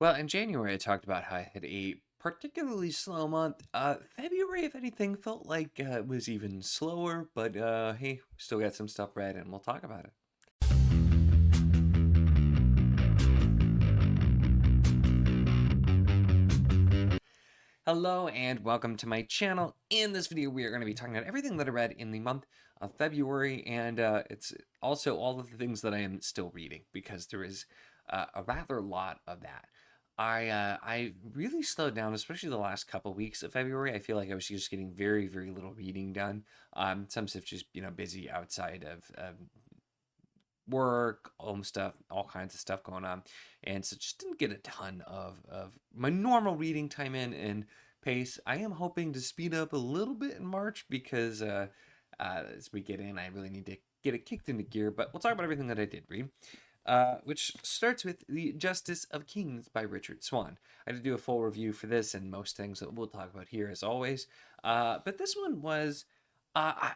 Well, in January, I talked about how I had a particularly slow month. February, if anything, felt like it was even slower, but hey, still got some stuff read, and we'll talk about it. Hello, and welcome to my channel. In this video, we are going to be talking about everything that I read in the month of February, and it's also all of the things that I am still reading because there is a rather lot of that. I really slowed down, especially the last couple weeks of February. I feel like I was just getting very little reading done. Some stuff just busy outside of work, home stuff, all kinds of stuff going on, and so just didn't get a ton of my normal reading time in and pace. I am hoping to speed up a little bit in March because as we get in, I really need to get it kicked into gear. But we'll talk about everything that I did read which starts with The Justice of Kings by Richard Swan. I did do a full review for this and most things that we'll talk about here as always. But this one was, I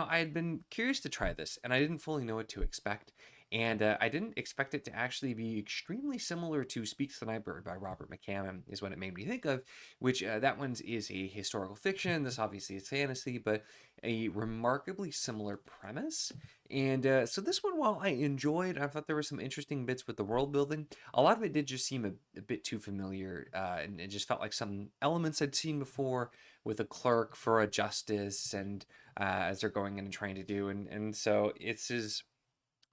had been curious to try this and I didn't fully know what to expect. And I didn't expect it to actually be extremely similar to Speaks the Nightbird by Robert McCammon, is what it made me think of, which that one's is a historical fiction. This obviously is fantasy, but a remarkably similar premise. And so this one, while I enjoyed, I thought there were some interesting bits with the world building. A lot of it did just seem a bit too familiar, and it just felt like some elements I'd seen before with a clerk for a justice, and as they're going in and trying to do, and so it's is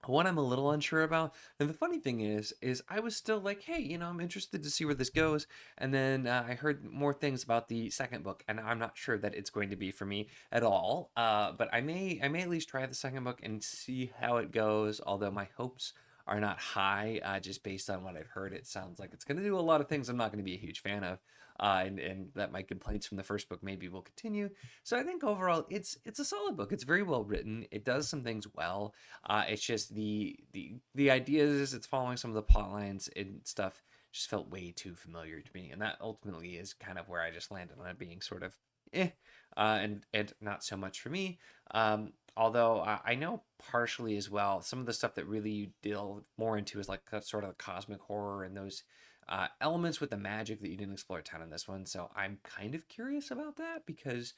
one I'm a little unsure about. And the funny thing is I was still like, hey, I'm interested to see where this goes. And then I heard more things about the second book, and I'm not sure that it's going to be for me at all. But I may at least try the second book and see how it goes. Although my hopes are not high, just based on what I've heard. It sounds like it's going to do a lot of things I'm not going to be a huge fan of, and that my complaints from the first book maybe will continue. So I think overall it's a solid book. It's very well written. It does some things well. It's just the ideas it's following some of the plot lines and stuff just felt way too familiar to me, and that ultimately is kind of where I just landed on it being sort of and not so much for me. Although I know partially as well, some of the stuff that really you delve more into is like sort of the cosmic horror and those elements with the magic that you didn't explore a ton in this one. So I'm kind of curious about that because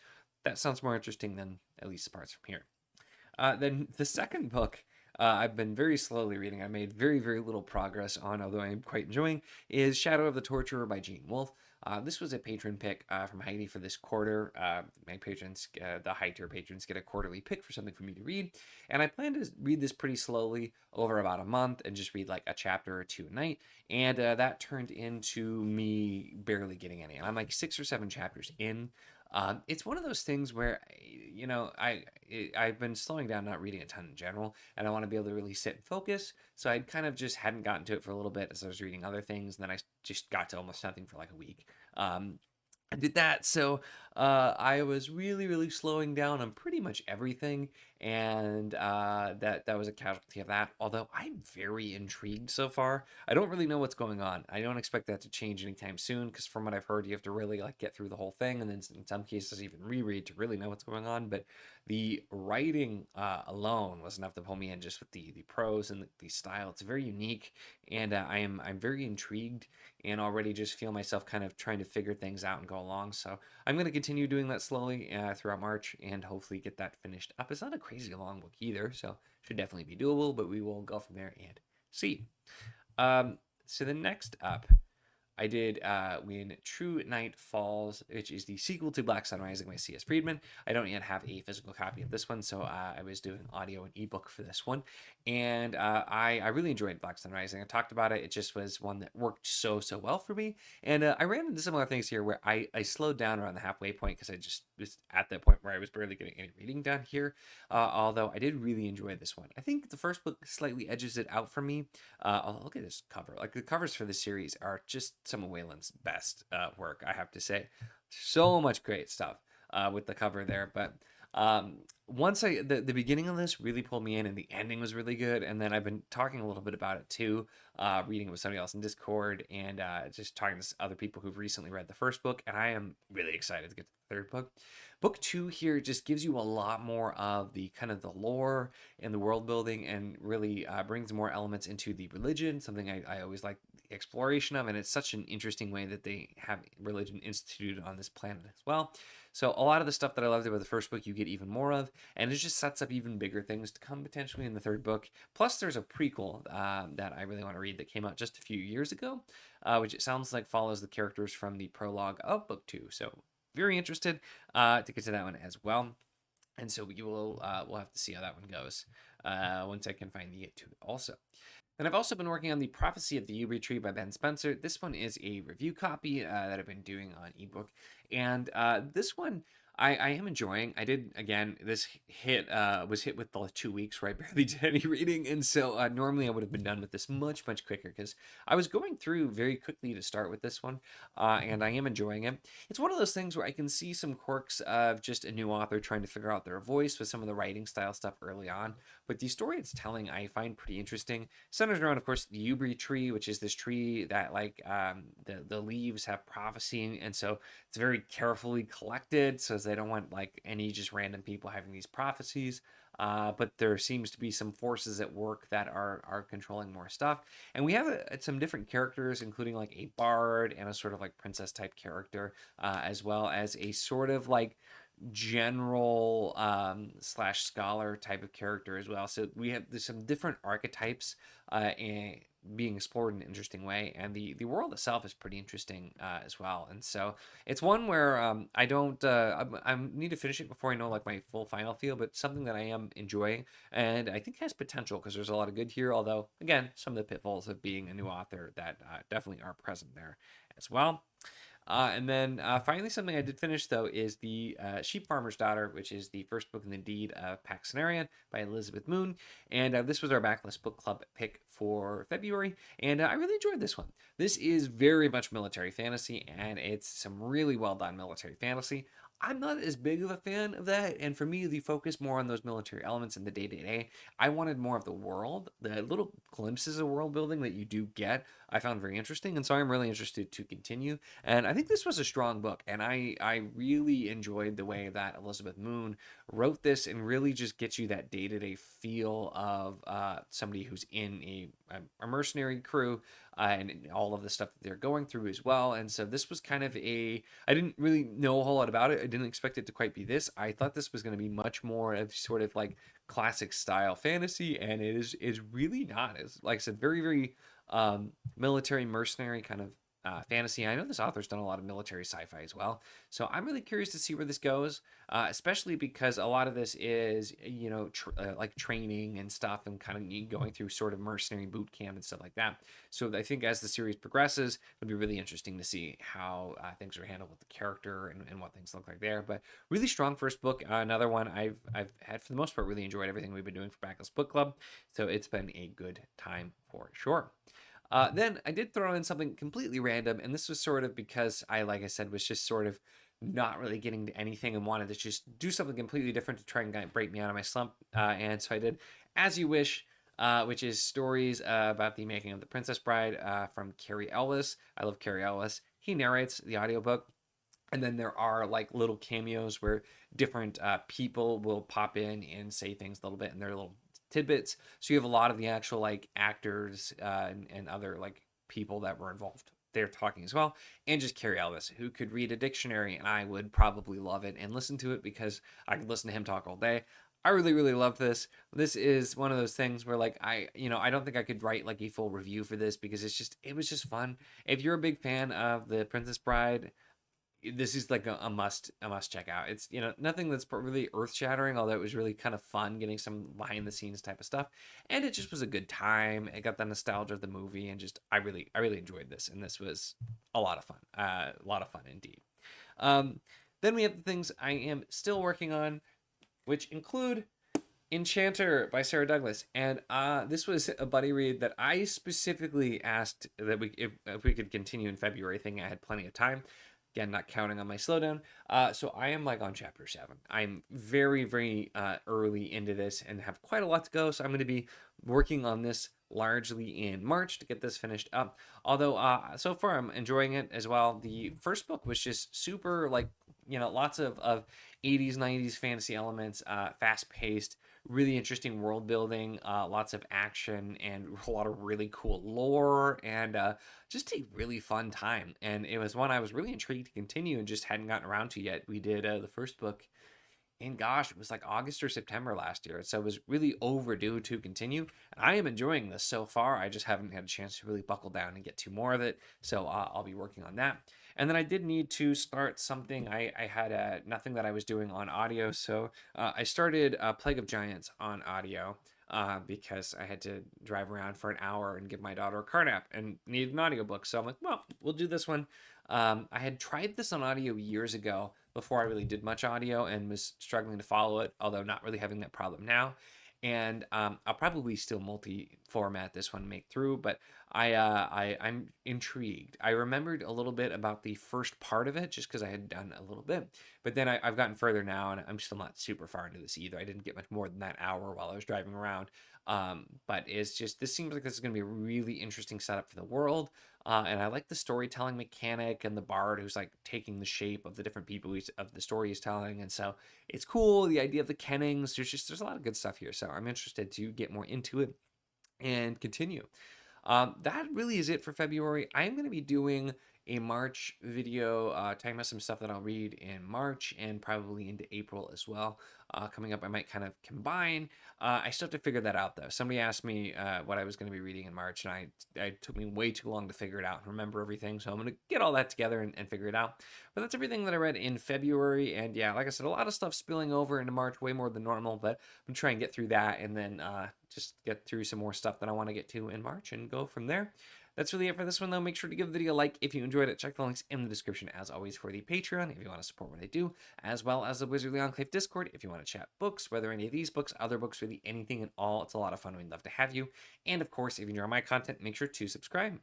that sounds more interesting than at least the parts from here. Then the second book I've been very slowly reading. I made very little progress on, although I am quite enjoying, is Shadow of the Torturer by Gene Wolfe. This was a patron pick from Heidi for this quarter. My patrons, the high tier patrons, get a quarterly pick for something for me to read. And I plan to read this pretty slowly over about a month and just read like a chapter or two a night. And that turned into me barely getting any. I'm like 6 or 7 chapters in. It's one of those things where, I've been slowing down, not reading a ton in general, and I want to be able to really sit and focus. So I kind of just hadn't gotten to it for a little bit as I was reading other things, and then I just got to almost nothing for like a week. I did that, so I was really slowing down on pretty much everything, and that was a casualty of that. Although I'm very intrigued so far. I don't really know what's going on. I don't expect that to change anytime soon, because from what I've heard, you have to really like get through the whole thing, and then in some cases even reread to really know what's going on. But the writing alone was enough to pull me in, just with the prose and the style. It's very unique, and I'm very intrigued and already just feel myself kind of trying to figure things out and go along. So I'm going to continue doing that slowly throughout March and hopefully get that finished up. It's not a crazy long book either, so should definitely be doable, but we will go from there and see. So the next up I did When True Night Falls, which is the sequel to Black Sun Rising by C.S. Friedman. I don't yet have a physical copy of this one, so I was doing audio and ebook for this one. And I really enjoyed Black Sun Rising. I talked about it. It just was one that worked so well for me. And I ran into similar things here where I slowed down around the halfway point because I just was at that point where I was barely getting any reading done here. Although I did really enjoy this one. I think the first book slightly edges it out for me. Oh, look at this cover. Like the covers for this series are just some of Wayland's best work, I have to say. So much great stuff with the cover there. But once the beginning of this really pulled me in, and the ending was really good. And then I've been talking a little bit about it too, reading it with somebody else in Discord, and just talking to other people who've recently read the first book. And I am really excited to get to the third book. Book two here just gives you a lot more of the kind of the lore and the world building, and really brings more elements into the religion, something I always like exploration of, and it's such an interesting way that they have religion instituted on this planet as well. So a lot of the stuff that I loved about the first book, you get even more of, and it just sets up even bigger things to come potentially in the third book. Plus, there's a prequel that I really want to read that came out just a few years ago, which it sounds like follows the characters from the prologue of book two. So very interested to get to that one as well. And so we'll have to see how that one goes once I can find the it to also. And I've also been working on The Prophecy of the Yew Tree by Ben Spencer. This one is a review copy that I've been doing on ebook. And this one I am enjoying. I did, again, this was hit with the 2 weeks where I barely did any reading. And so normally I would have been done with this much, much quicker because I was going through very quickly to start with this one. And I am enjoying it. It's one of those things where I can see some quirks of just a new author trying to figure out their voice with some of the writing style stuff early on. But the story it's telling I find pretty interesting. Centers around, of course, the yew tree, which is this tree that the leaves have prophecy, and so it's very carefully collected, so they don't want like any just random people having these prophecies. But there seems to be some forces at work that are controlling more stuff, and we have some different characters, including like a bard and a sort of like princess type character, as well as a sort of like general slash scholar type of character as well. So there's some different archetypes being explored in an interesting way, and the world itself is pretty interesting as well. And so it's one where I don't I need to finish it before I know like my full final feel, but something that I am enjoying and I think has potential because there's a lot of good here. Although again, some of the pitfalls of being a new author that definitely are present there as well. And then finally, something I did finish, though, is The Sheep Farmer's Daughter, which is the first book in the deed of Paxenarian by Elizabeth Moon. And this was our backlist book club pick for February. And I really enjoyed this one. This is very much military fantasy, and it's some really well done military fantasy. I'm not as big of a fan of that, and for me, the focus more on those military elements in the day-to-day. I wanted more of the world, the little glimpses of world building that you do get. I found very interesting, and so I'm really interested to continue. And I think this was a strong book, and I really enjoyed the way that Elizabeth Moon wrote this and really just gets you that day-to-day feel of somebody who's in a mercenary crew and all of the stuff that they're going through as well. And so this was kind of I didn't really know a whole lot about it. I didn't expect it to quite be this. I thought this was going to be much more of sort of like classic style fantasy, and it is really not. It's like I said, very, very military mercenary kind of fantasy. I know this author's done a lot of military sci-fi as well, so I'm really curious to see where this goes, especially because a lot of this is like training and stuff, and kind of going through sort of mercenary boot camp and stuff like that. So I think as the series progresses, it'll be really interesting to see how things are handled with the character and what things look like there. But really strong first book. Another one I've had for the most part really enjoyed everything we've been doing for Backlist Book Club, so it's been a good time for sure. Then I did throw in something completely random, and this was sort of because like I said, was just sort of not really getting to anything and wanted to just do something completely different to try and kind of break me out of my slump. And so I did As You Wish, which is stories about the making of The Princess Bride from Carrie Ellis. I love Carrie Ellis. He narrates the audiobook. And then there are like little cameos where different people will pop in and say things a little bit, and they're little tidbits. So you have a lot of the actual like actors and other like people that were involved there talking as well, and just Carrie Elvis, who could read a dictionary, and I would probably love it and listen to it because I could listen to him talk all day. I really, really love this. This is one of those things where like I don't think I could write like a full review for this because it was just fun. If you're a big fan of The Princess Bride, this is like a must check out. It's nothing that's really earth shattering, although it was really kind of fun getting some behind the scenes type of stuff, and it just was a good time. It got the nostalgia of the movie, and just I really enjoyed this, and this was a lot of fun, indeed. Then we have the things I am still working on, which include Enchanter by Sarah Douglas, and this was a buddy read that I specifically asked that if we could continue in February, thinking I had plenty of time. Again, not counting on my slowdown. So I am like on chapter 7. I'm very, very early into this and have quite a lot to go. So I'm going to be working on this largely in March to get this finished up. Although so far I'm enjoying it as well. The first book was just super like, lots of 80s, 90s fantasy elements, fast paced, really interesting world building, lots of action, and a lot of really cool lore, and just a really fun time. And it was one I was really intrigued to continue and just hadn't gotten around to yet. We did the first book, and gosh, it was like August or September last year. So it was really overdue to continue. And I am enjoying this so far. I just haven't had a chance to really buckle down and get to more of it. So I'll be working on that. And then I did need to start something. I had nothing that I was doing on audio. So I started Plague of Giants on audio. Because I had to drive around for an hour and give my daughter a car nap and needed an audiobook. So I'm like, well, we'll do this one. I had tried this on audio years ago before I really did much audio and was struggling to follow it, although not really having that problem now. And I'll probably still multi-format this one, make through, but I'm intrigued. I remembered a little bit about the first part of it just because I had done a little bit, but then I've gotten further now, and I'm still not super far into this either. I didn't get much more than that hour while I was driving around. But it's just, this seems like this is going to be a really interesting setup for the world. And I like the storytelling mechanic and the bard who's like taking the shape of the different people of the story he's telling. And so it's cool. The idea of the kennings, there's a lot of good stuff here. So I'm interested to get more into it and continue. That really is it for February. I'm going to be doing a March video talking about some stuff that I'll read in March and probably into April as well. Coming up, I might kind of combine. I still have to figure that out though. Somebody asked me what I was going to be reading in March, and I took me way too long to figure it out and remember everything. So I'm going to get all that together and figure it out. But that's everything that I read in February. And yeah, like I said, a lot of stuff spilling over into March, way more than normal. But I'm trying to get through that and then just get through some more stuff that I want to get to in March and go from there. That's really it for this one, though. Make sure to give the video a like if you enjoyed it. Check the links in the description, as always, for the Patreon if you want to support what I do, as well as the Wizardly Enclave Discord if you want to chat books, whether any of these books, other books, really anything at all. It's a lot of fun. We'd love to have you. And, of course, if you enjoy my content, make sure to subscribe.